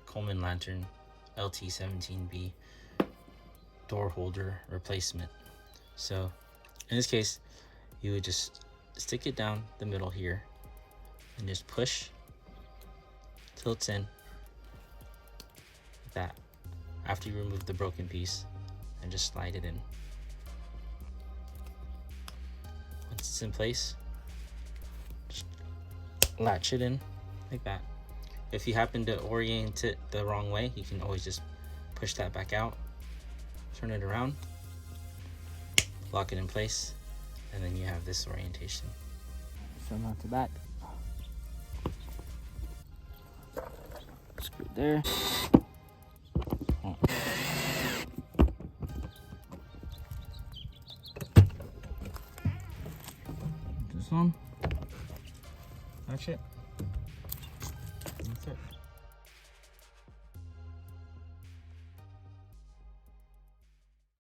Coleman lantern LT17B door holder replacement. So in this case, you would just stick it down the middle here and just push till it's in, like that, after you remove the broken piece, and just slide it in. Once it's in place, just latch it in like that. If you happen to orient it the wrong way, you can always just push that back out, turn it around, lock it in place, and then you have this orientation. Front out to back. Screw it there. This one. That's it.